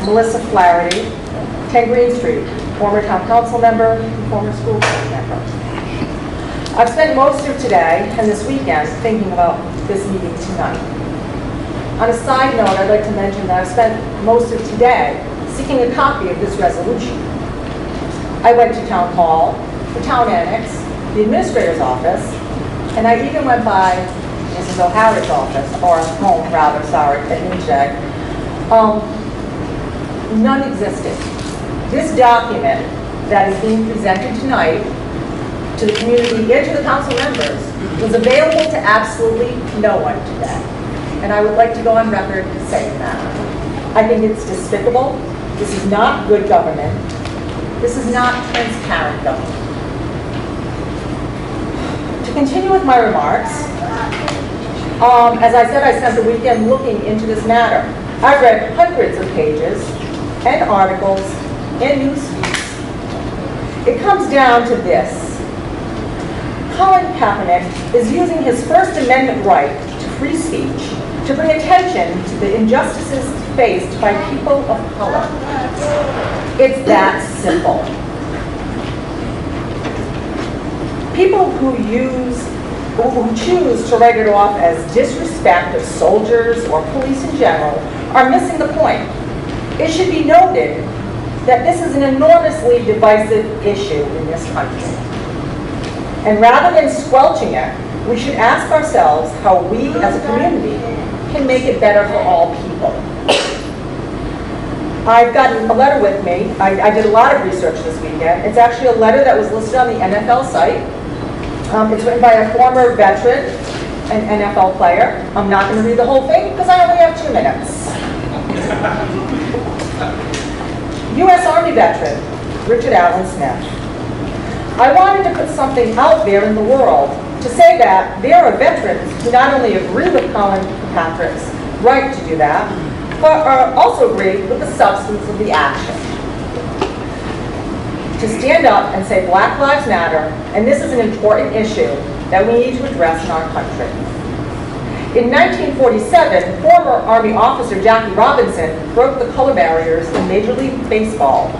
Melissa Flaherty, 10 Green Street, former town council member, former school board member. I've spent most of today and this weekend thinking about this meeting tonight. On a side note, I'd like to mention that I've spent most of today seeking a copy of this resolution. I went to town hall, the town annex, the administrator's office, and I even went by Mrs. O'Hara's office, or home rather, sorry, at Newsday. None existed. This document that is being presented tonight to the community and to the council members was available to absolutely no one today. And I would like to go on record saying that. I think it's despicable. This is not good government. This is not transparent government. To continue with my remarks, as I said, I spent the weekend looking into this matter. I read hundreds of pages and articles and news feeds. It comes down to this. Colin Kaepernick is using his First Amendment right to free speech to bring attention to the injustices faced by people of color. It's that simple. People who choose to write it off as disrespect of soldiers or police in general are missing the point. It should be noted that this is an enormously divisive issue in this country. And rather than squelching it, we should ask ourselves how we as a community can make it better for all people. I've gotten a letter with me. I did a lot of research this weekend. It's actually a letter that was listed on the NFL site. It's written by a former veteran, an NFL player. I'm not going to read the whole thing because I only have 2 minutes. U.S. Army veteran, Richard Allen Smith. I wanted to put something out there in the world to say that there are veterans who not only agree with Colin Kaepernick's right to do that, but also agree with the substance of the action. To stand up and say Black Lives Matter, and this is an important issue that we need to address in our country. In 1947, former Army officer Jackie Robinson broke the color barriers in Major League Baseball.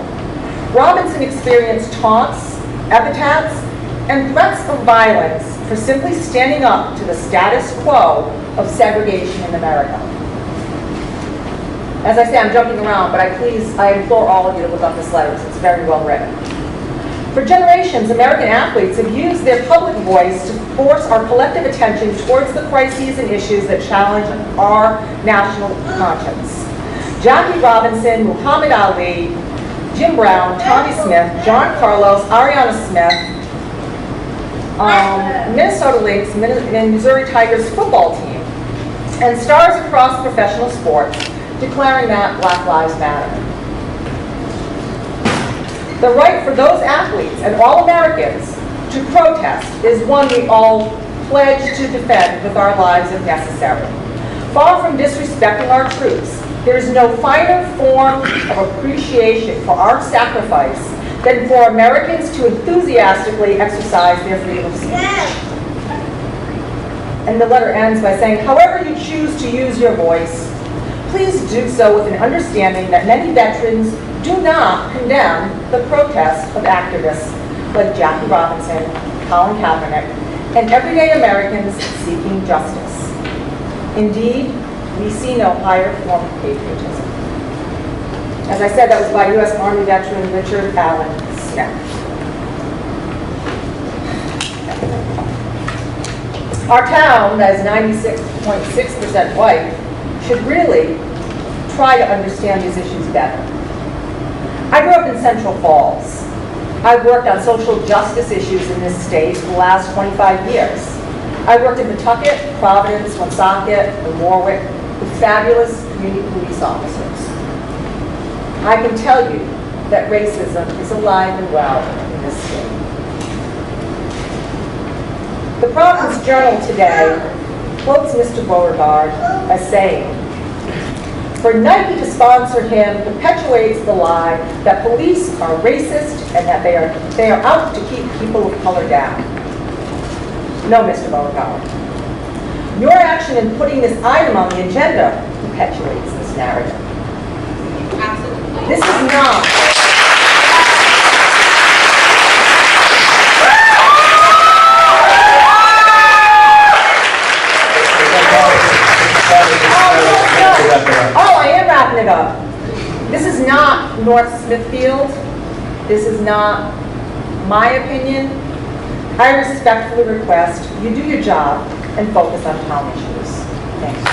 Robinson experienced taunts, epithets, and threats of violence for simply standing up to the status quo of segregation in America. As I say, I'm jumping around, but I implore all of you to look up this letter because it's very well written. For generations, American athletes have used their public voice to force our collective attention towards the crises and issues that challenge our national conscience. Jackie Robinson, Muhammad Ali, Jim Brown, Tommy Smith, John Carlos, Ariana Smith, Minnesota Lynx, and Missouri Tigers football team, and stars across professional sports declaring that Black Lives Matter. The right for those athletes and all Americans to protest is one we all pledge to defend with our lives if necessary. Far from disrespecting our troops, there is no finer form of appreciation for our sacrifice than for Americans to enthusiastically exercise their freedom of speech. And the letter ends by saying, however you choose to use your voice, please do so with an understanding that many veterans do not condemn the protest of activists like Jackie Robinson, Colin Kaepernick, and everyday Americans seeking justice. Indeed, we see no higher form of patriotism. As I said, that was by U.S. Army veteran Richard Allen Smith. Our town, that is 96.6% white, should really try to understand these issues better. I grew up in Central Falls. I've worked on social justice issues in this state for the last 25 years. I worked in Pawtucket, Providence, Woonsocket, and Warwick with fabulous community police officers. I can tell you that racism is alive and well in this state. The Providence Journal today quotes Mr. Beauregard as saying, for Nike to sponsor him perpetuates the lie that police are racist and that they are out to keep people of color down. No, Mr. Beauregard. Your action in putting this item on the agenda perpetuates this narrative. Absolutely. not. Oh, I am wrapping it up. This is not North Smithfield. This is not my opinion. I respectfully request you do your job and focus on town issues. Thank you.